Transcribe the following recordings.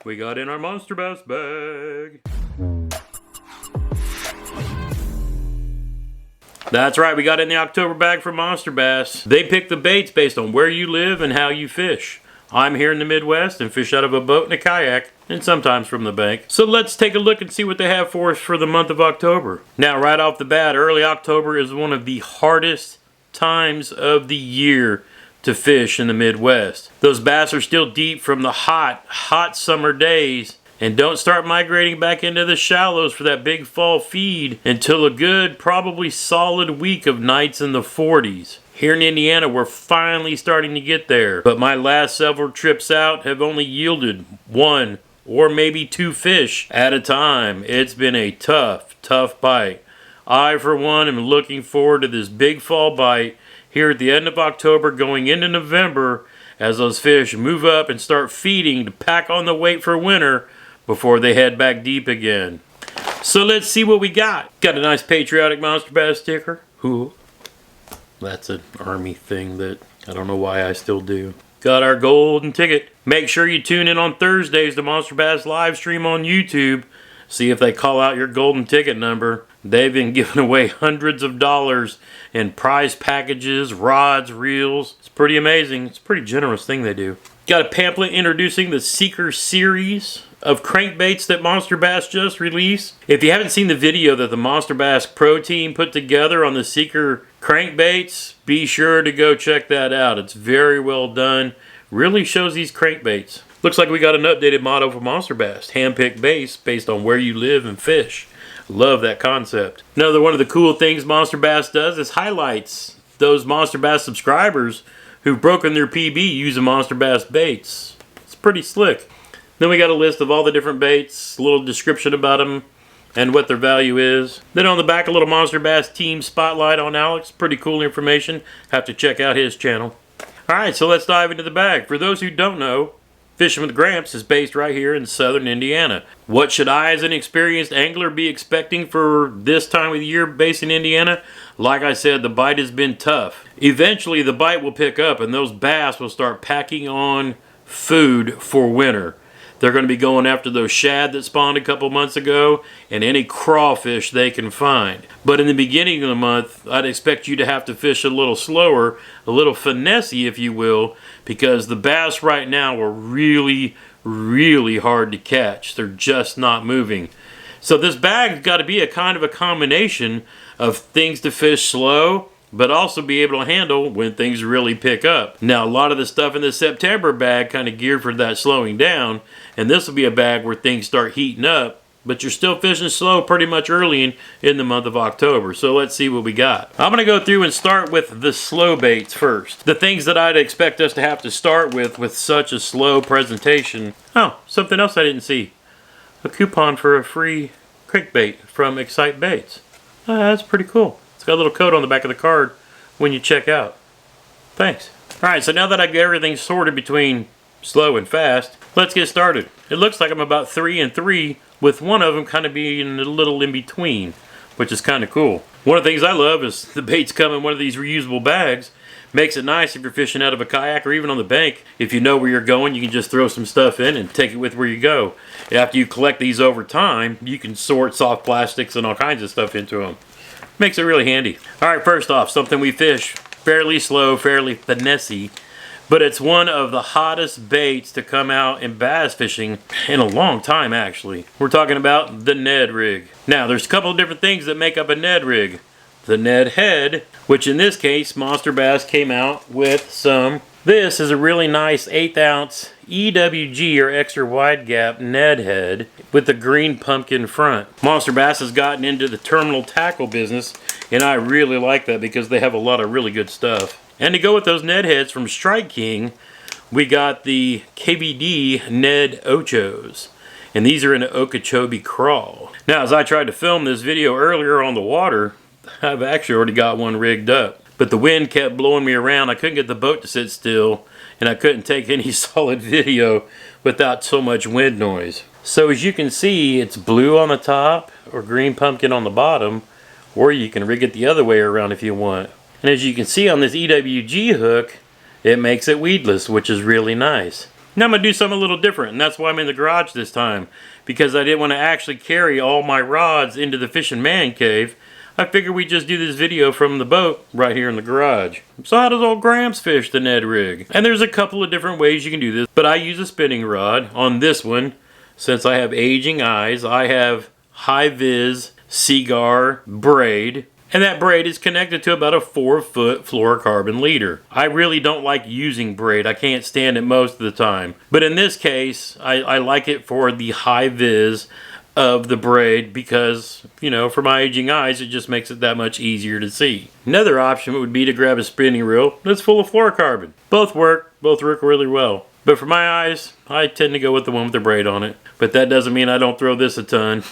we got in our monster bass bag. That's right, we got in the October bag for Monster Bass. They pick the baits based on where you live and how you fish. I'm here in the Midwest and fish out of a boat and a kayak, and sometimes from the bank. So let's take a look and see what they have for us for the month of October. Now, right off the bat, early October is one of the hardest times of the year to fish in the Midwest. Those bass are still deep from the hot summer days, and don't start migrating back into the shallows for that big fall feed until a good, probably solid week of nights in the 40s. Here in Indiana, we're finally starting to get there, but my last several trips out have only yielded one or maybe two fish at a time. It's been a tough bite. I, for one, am looking forward to this big fall bite here at the end of October going into November as those fish move up and start feeding to pack on the weight for winter before they head back deep again. So let's see what we got. Got a nice patriotic Monster Bass sticker. Ooh. That's an Army thing that I don't know why I still do. Got our golden ticket. Make sure you tune in on Thursdays to Monster Bass live stream on YouTube. See if they call out your golden ticket number. They've been giving away hundreds of dollars in prize packages, rods, reels. It's pretty amazing. It's a pretty generous thing they do. Got a pamphlet introducing the Seeker series of crankbaits that Monster Bass just released. If you haven't seen the video that the Monster Bass Pro team put together on the Seeker crankbaits, be sure to go check that out. It's very well done. Really shows these crankbaits. Looks like we got an updated motto for Monster Bass. Hand-picked baits based on where you live and fish. Love that concept. Another one of the cool things Monster Bass does is highlights those Monster Bass subscribers who've broken their PB using Monster Bass baits. It's pretty slick. Then we got a list of all the different baits, a little description about them, and what their value is. Then on the back, a little Monster Bass team spotlight on Alex. Pretty cool information. Have to check out his channel. Alright, so let's dive into the bag. For those who don't know, Fishing with Gramps is based right here in southern Indiana. What should I as an experienced angler be expecting for this time of the year based in Indiana? Like I said, the bite has been tough. Eventually the bite will pick up and those bass will start packing on food for winter. They're going to be going after those shad that spawned a couple months ago and any crawfish they can find. But in the beginning of the month, I'd expect you to have to fish a little slower, a little finessey if you will, because the bass right now are really hard to catch. They're just not moving. So this bag's got to be a kind of a combination of things to fish slow, but also be able to handle when things really pick up. Now, a lot of the stuff in the September bag kind of geared for that slowing down, and this will be a bag where things start heating up, but you're still fishing slow pretty much early in the month of October. So let's see what we got. I'm gonna go through and start with the slow baits first. The things that I'd expect us to have to start with such a slow presentation. Oh, something else I didn't see. A coupon for a free crankbait from Excite Baits. That's pretty cool. It's got a little code on the back of the card when you check out. Thanks. Alright, so now that I get everything sorted between slow and fast, let's get started. It looks like I'm about 3 and 3, with one of them kind of being a little in between, which is kind of cool. One of the things I love is the baits come in one of these reusable bags. Makes it nice if you're fishing out of a kayak or even on the bank. If you know where you're going, you can just throw some stuff in and take it with where you go. After you collect these over time, you can sort soft plastics and all kinds of stuff into them. Makes it really handy. Alright, first off, something we fish fairly slow, fairly finessey, but it's one of the hottest baits to come out in bass fishing in a long time, actually. We're talking about the Ned rig. Now, there's a couple of different things that make up a Ned rig. The Ned head, which in this case, Monster Bass came out with some. This is a really nice 1/8 ounce EWG or extra wide gap Ned head with the green pumpkin front. Monster Bass has gotten into the terminal tackle business, and I really like that because they have a lot of really good stuff. And to go with those Ned heads from Strike King, we got the KBD Ned Ochos. And these are in an Okeechobee crawl. Now, as I tried to film this video earlier on the water, I've actually already got one rigged up. But the wind kept blowing me around. I couldn't get the boat to sit still, and I couldn't take any solid video without so much wind noise. So as you can see, it's blue on the top or green pumpkin on the bottom, or you can rig it the other way around if you want. And as you can see on this EWG hook, it makes it weedless, which is really nice. Now I'm going to do something a little different, and that's why I'm in the garage this time, because I didn't want to actually carry all my rods into the fishing man cave. I figured we'd just do this video from the boat right here in the garage. So how does old Gramps fish the Ned rig? And there's a couple of different ways you can do this, but I use a spinning rod on this one. Since I have aging eyes, I have HiViz Seaguar Braid, and that braid is connected to about a 4-foot fluorocarbon leader. I really don't like using braid. I can't stand it most of the time. But in this case, I like it for the high vis of the braid because, you know, for my aging eyes, it just makes it that much easier to see. Another option would be to grab a spinning reel that's full of fluorocarbon. Both work really well. But for my eyes, I tend to go with the one with the braid on it. But that doesn't mean I don't throw this a ton.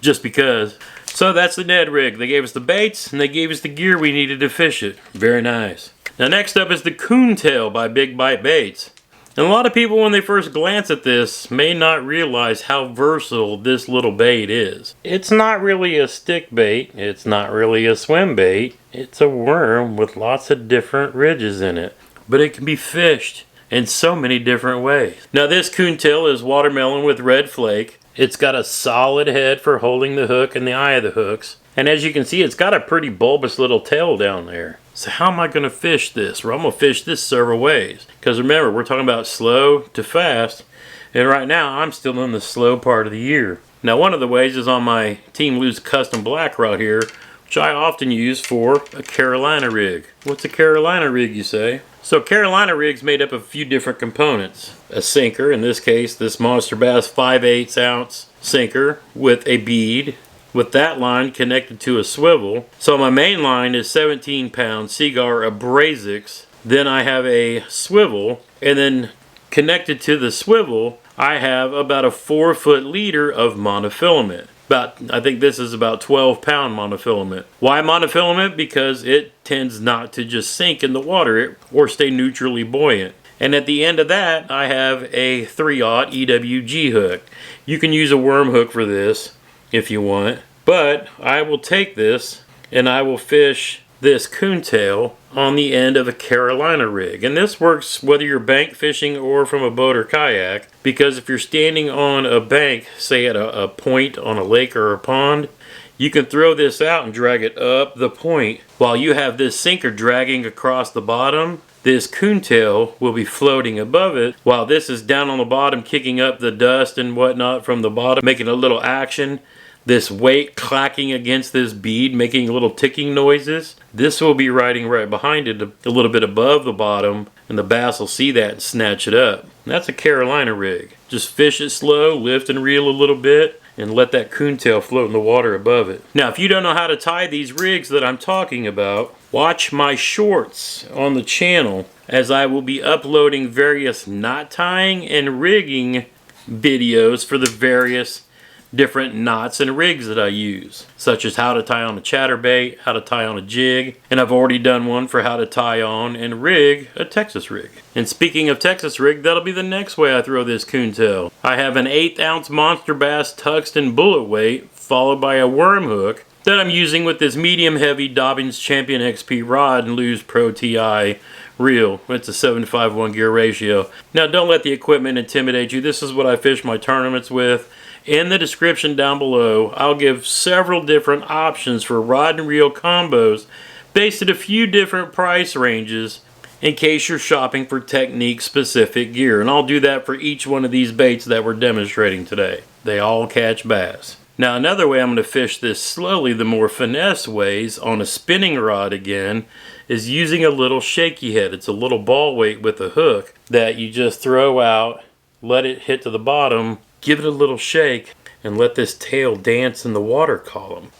Just because. So that's the Ned rig. They gave us the baits and they gave us the gear we needed to fish it. Very nice. Now next up is the Coontail by Big Bite Baits. And a lot of people when they first glance at this may not realize how versatile this little bait is. It's not really a stick bait. It's not really a swim bait. It's a worm with lots of different ridges in it. But it can be fished in so many different ways. Now this coontail is watermelon with red flake. It's got a solid head for holding the hook and the eye of the hooks. And as you can see, it's got a pretty bulbous little tail down there. So how am I going to fish this? Well, I'm going to fish this several ways. Because remember, we're talking about slow to fast. And right now, I'm still in the slow part of the year. Now one of the ways is on my Team Loose Custom Black rod here, which I often use for a Carolina rig. What's a Carolina rig, you say? So Carolina rig's made up of a few different components. A sinker, in this case, this MONSTERBASS 5/8 ounce sinker with a bead, with that line connected to a swivel. So my main line is 17-pound Seaguar AbrazX. Then I have a swivel, and then connected to the swivel, I have about a 4-foot leader of monofilament. I think this is about 12-pound monofilament. Why monofilament? Because it tends not to just sink in the water or stay neutrally buoyant. And at the end of that, I have a 3/0 EWG hook. You can use a worm hook for this if you want, but I will take this and I will fish this coontail on the end of a Carolina rig. And this works whether you're bank fishing or from a boat or kayak, because if you're standing on a bank, say at a point on a lake or a pond, you can throw this out and drag it up the point while you have this sinker dragging across the bottom. This coontail will be floating above it while this is down on the bottom kicking up the dust and whatnot from the bottom, making a little action. This weight clacking against this bead, making little ticking noises. This will be riding right behind it, a little bit above the bottom, and the bass will see that and snatch it up. And that's a Carolina rig. Just fish it slow, lift and reel a little bit, and let that coontail float in the water above it. Now, if you don't know how to tie these rigs that I'm talking about, watch my shorts on the channel, as I will be uploading various knot tying and rigging videos for the various different knots and rigs that I use, such as how to tie on a chatterbait, how to tie on a jig, and I've already done one for how to tie on and rig a Texas rig. And speaking of Texas rig, that'll be the next way I throw this coontail. I have an 1/8 ounce MONSTERBASS Tuxton bullet weight followed by a worm hook that I'm using with this medium heavy Dobbins Champion XP rod and Lew's Pro TI reel. It's a 7-5-1 gear ratio. Now don't let the equipment intimidate you. This is what I fish my tournaments with. In the description down below, I'll give several different options for rod and reel combos based at a few different price ranges in case you're shopping for technique specific gear. And I'll do that for each one of these baits that we're demonstrating today. They all catch bass. Now another way I'm going to fish this slowly, the more finesse ways, on a spinning rod again, is using a little shaky head. It's a little ball weight with a hook that you just throw out, let it hit to the bottom, give it a little shake, and let this tail dance in the water column.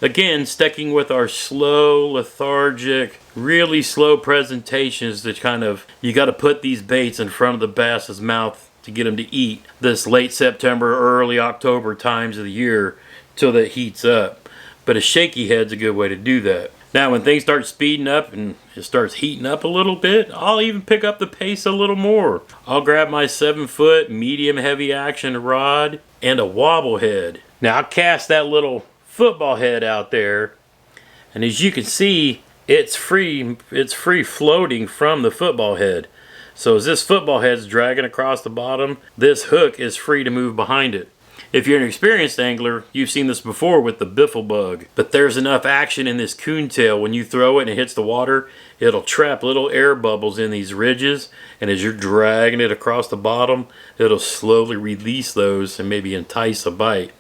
Again, sticking with our slow, lethargic, really slow presentations that kind of, you got to put these baits in front of the bass's mouth to get them to eat this late September, early October times of the year till that heats up. But a shaky head's a good way to do that. Now when things start speeding up and it starts heating up a little bit, I'll even pick up the pace a little more. I'll grab my 7-foot medium heavy action rod and a wobble head. Now I'll cast that little football head out there, and as you can see, it's free floating from the football head. So as this football head's dragging across the bottom, this hook is free to move behind it. If you're an experienced angler, you've seen this before with the biffle bug. But there's enough action in this coontail. When you throw it and it hits the water, it'll trap little air bubbles in these ridges. And as you're dragging it across the bottom, it'll slowly release those and maybe entice a bite.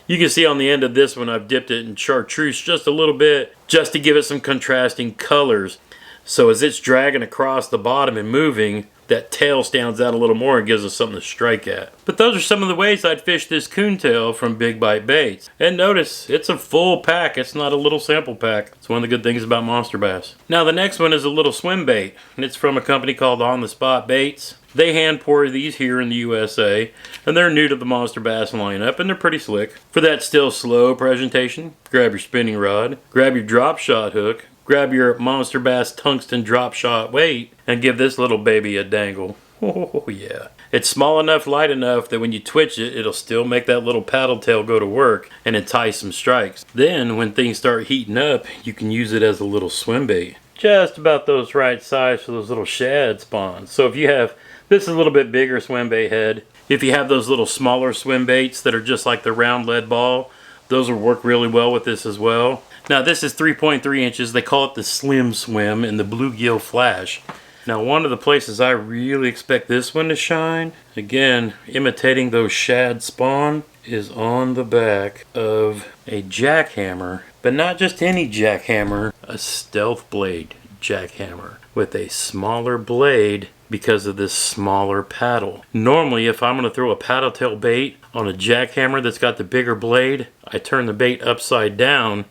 You can see on the end of this one, I've dipped it in chartreuse just a little bit, just to give it some contrasting colors. So as it's dragging across the bottom and moving, that tail stands out a little more and gives us something to strike at. But those are some of the ways I'd fish this coontail from Big Bite Baits. And notice, it's a full pack. It's not a little sample pack. It's one of the good things about monster bass. Now the next one is a little swim bait, and it's from a company called On The Spot Baits. They hand pour these here in the USA, and they're new to the monster bass lineup, and they're pretty slick. For that still slow presentation, grab your spinning rod, grab your drop shot hook, grab your monster bass tungsten drop shot weight, and give this little baby a dangle. Oh yeah. It's small enough, light enough that when you twitch it, it'll still make that little paddle tail go to work and entice some strikes. Then when things start heating up, you can use it as a little swim bait. Just about those right size for those little shad spawns. So if you have, this is a little bit bigger swim bait head. If you have those little smaller swim baits that are just like the round lead ball, those will work really well with this as well. Now this is 3.3 inches. They call it the Slim Swim in the Bluegill Flash. Now one of the places I really expect this one to shine, again, imitating those shad spawn, is on the back of a jackhammer. But not just any jackhammer, a stealth blade jackhammer with a smaller blade because of this smaller paddle. Normally, if I'm going to throw a paddle tail bait on a jackhammer that's got the bigger blade, I turn the bait upside down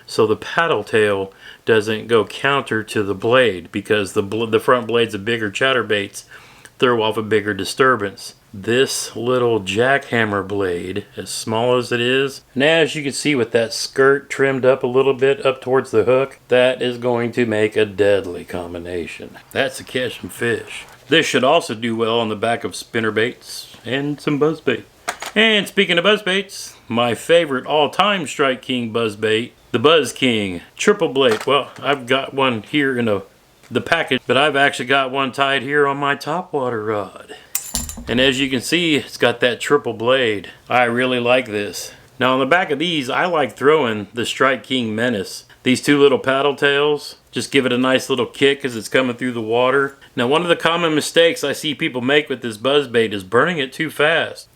so the paddle tail doesn't go counter to the blade, because the front blades of bigger chatterbaits throw off a bigger disturbance. This little jackhammer blade, as small as it is, and as you can see with that skirt trimmed up a little bit up towards the hook, that is going to make a deadly combination. That's to catch some fish. This should also do well on the back of spinner baits and some buzzbait. And speaking of buzzbaits, my favorite all-time Strike King buzzbait, the Buzz King Triple Blade. Well, I've got one here in the package, but I've actually got one tied here on my topwater rod. And as you can see, it's got that triple blade. I really like this. Now on the back of these, I like throwing the Strike King Menace. These two little paddle tails just give it a nice little kick as it's coming through the water. Now one of the common mistakes I see people make with this buzzbait is burning it too fast.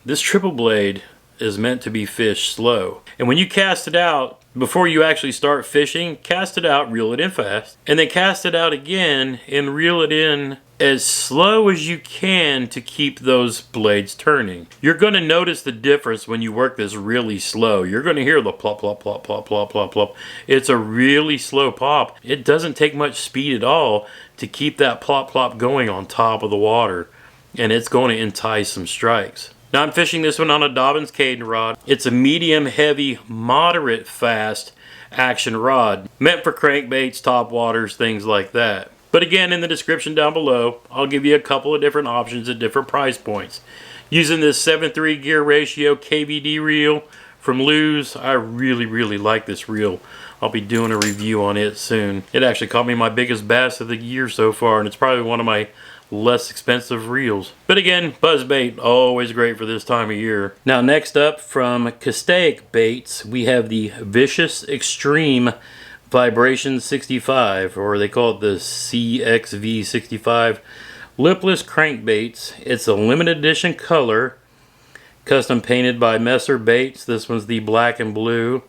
This triple blade is meant to be fished slow. And when you cast it out, before you actually start fishing, cast it out, reel it in fast, and then cast it out again and reel it in as slow as you can to keep those blades turning. You're going to notice the difference when you work this really slow. You're going to hear the plop, plop, plop, plop, plop, plop, plop. It's a really slow pop. It doesn't take much speed at all to keep that plop, plop going on top of the water, and it's going to entice some strikes. Now I'm fishing this one on a Dobbins Caden rod. It's a medium, heavy, moderate fast action rod, meant for crankbaits, topwaters, things like that. But again, in the description down below, I'll give you a couple of different options at different price points. Using this 7:3 gear ratio KVD reel from Lew's, I really like this reel. I'll be doing a review on it soon. It actually caught me my biggest bass of the year so far, and it's probably one of my less expensive reels. But again, buzzbait, always great for this time of year. Now next up from Castaic Baits, we have the Vicious Extreme Vibration 65, or they call it the CXV 65 lipless crankbaits. It's a limited edition color, custom painted by Messer Baits. This one's the black and blue.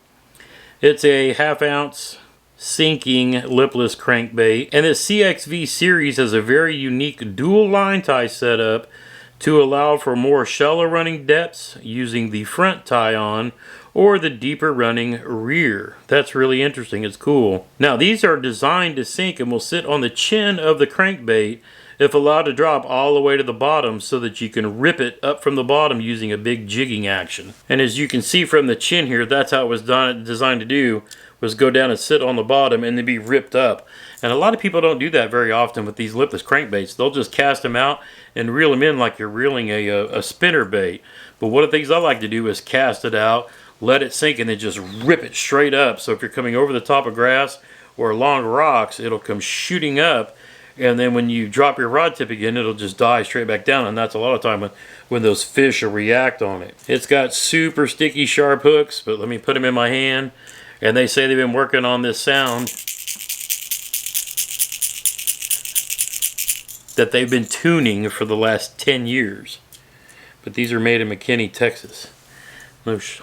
It's a 1/2 ounce sinking lipless crankbait, and this CXV series has a very unique dual line tie setup to allow for more shallow running depths using the front tie on or the deeper running rear. That's really interesting. It's cool. Now these are designed to sink and will sit on the chin of the crankbait if allowed to drop all the way to the bottom, so that you can rip it up from the bottom using a big jigging action. And as you can see from the chin here, that's how it was designed to do, was go down and sit on the bottom and then be ripped up. And a lot of people don't do that very often with these lipless crankbaits. They'll just cast them out and reel them in like you're reeling a spinner bait. But one of the things I like to do is cast it out, let it sink, and then just rip it straight up. So if you're coming over the top of grass or along rocks, it'll come shooting up, and then when you drop your rod tip again, it'll just dive straight back down, and that's a lot of time when those fish will react on it. It's got super sticky sharp hooks, but let me put them in my hand, and they say they've been working on this sound that they've been tuning for the last 10 years. But these are made in McKinney, Texas. Those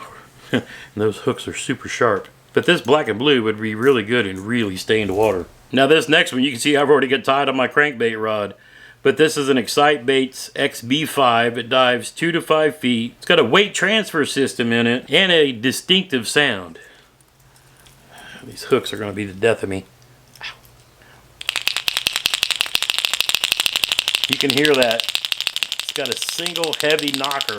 hooks are super sharp. But this black and blue would be really good in really stained water. Now this next one, you can see I've already got tied on my crankbait rod. But this is an Excite Baits XB5. It dives 2 to 5 feet. It's got a weight transfer system in it and a distinctive sound. These hooks are going to be the death of me. Ow. You can hear that. It's got a single heavy knocker.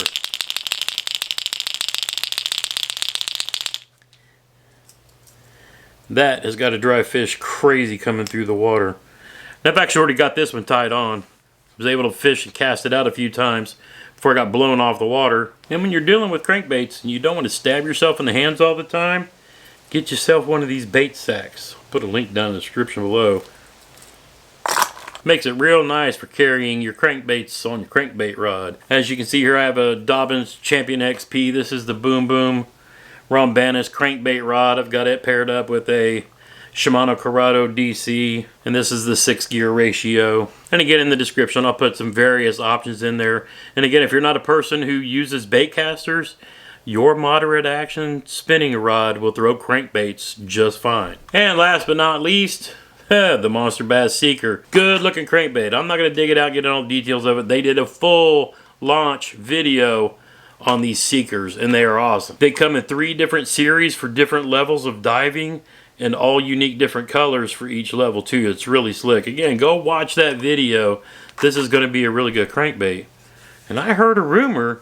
That has got to drive fish crazy coming through the water. I've actually already got this one tied on. I was able to fish and cast it out a few times before I got blown off the water. And when you're dealing with crankbaits and you don't want to stab yourself in the hands all the time, get yourself one of these bait sacks. I'll put a link down in the description below. Makes it real nice for carrying your crankbaits on your crankbait rod. As you can see here, I have a Dobyns Champion XP. This is the Boom Boom Rambanus crankbait rod. I've got it paired up with a Shimano Corrado DC, and this is the 6-gear ratio. And again, in the description I'll put some various options in there. And again, if you're not a person who uses bait casters, your moderate action spinning rod will throw crankbaits just fine. And last but not least, the Monster Bass Seeker. Good looking crankbait. I'm not going to dig it out, get into all the details of it. They did a full launch video on these Seekers, and they are awesome. They come in 3 different series for different levels of diving, and all unique different colors for each level too. It's really slick. Again, go watch that video. This is going to be a really good crankbait. And I heard a rumor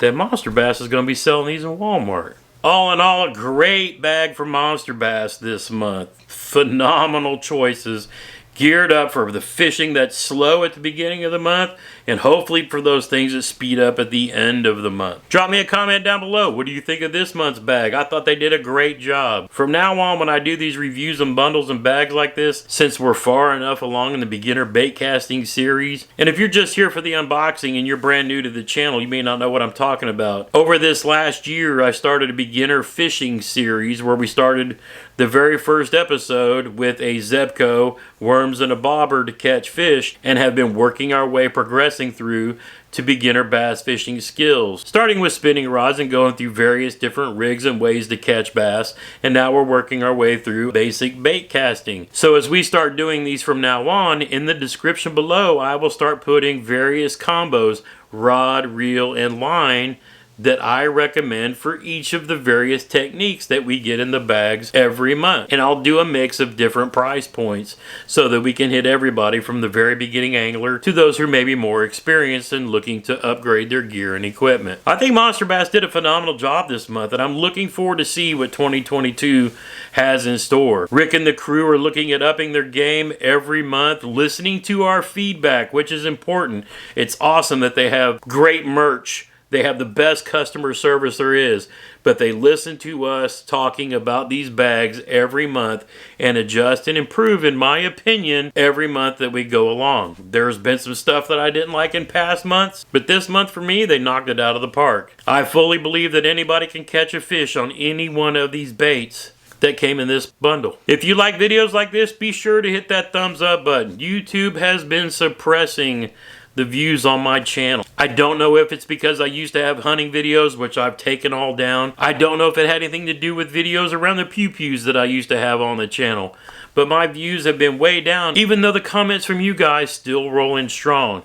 that Monster Bass is going to be selling these in Walmart. All in all, a great bag for Monster Bass this month. Phenomenal choices. Geared up for the fishing that's slow at the beginning of the month, and hopefully for those things that speed up at the end of the month. Drop me a comment down below. What do you think of this month's bag? I thought they did a great job. From now on, when I do these reviews and bundles and bags like this, since we're far enough along in the beginner bait casting series, and if you're just here for the unboxing and you're brand new to the channel, you may not know what I'm talking about. Over this last year, I started a beginner fishing series where we started the very first episode with a Zebco, worms, and a bobber to catch fish, and have been working our way progressing through to beginner bass fishing skills. Starting with spinning rods and going through various different rigs and ways to catch bass, and now we're working our way through basic bait casting. So as we start doing these from now on, in the description below, I will start putting various combos, rod, reel, and line, that I recommend for each of the various techniques that we get in the bags every month. And I'll do a mix of different price points so that we can hit everybody from the very beginning angler to those who may be more experienced and looking to upgrade their gear and equipment. I think Monster Bass did a phenomenal job this month, and I'm looking forward to see what 2022 has in store. Rick and the crew are looking at upping their game every month, listening to our feedback, which is important. It's awesome that they have great merch. They have the best customer service there is, but they listen to us talking about these bags every month and adjust and improve, in my opinion, every month that we go along. There's been some stuff that I didn't like in past months, but this month for me, they knocked it out of the park. I fully believe that anybody can catch a fish on any one of these baits that came in this bundle. If you like videos like this, be sure to hit that thumbs up button. YouTube has been suppressing the views on my channel. I don't know if it's because I used to have hunting videos, which I've taken all down. I don't know if it had anything to do with videos around the pew-pews that I used to have on the channel. But my views have been way down, even though the comments from you guys still rolling strong.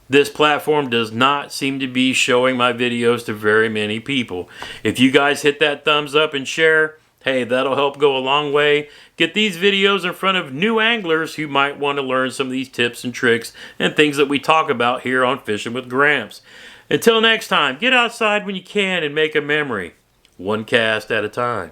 This platform does not seem to be showing my videos to very many people. If you guys hit that thumbs up and share, hey, that'll help go a long way. Get these videos in front of new anglers who might want to learn some of these tips and tricks and things that we talk about here on Fishing with Gramps. Until next time, get outside when you can and make a memory, one cast at a time.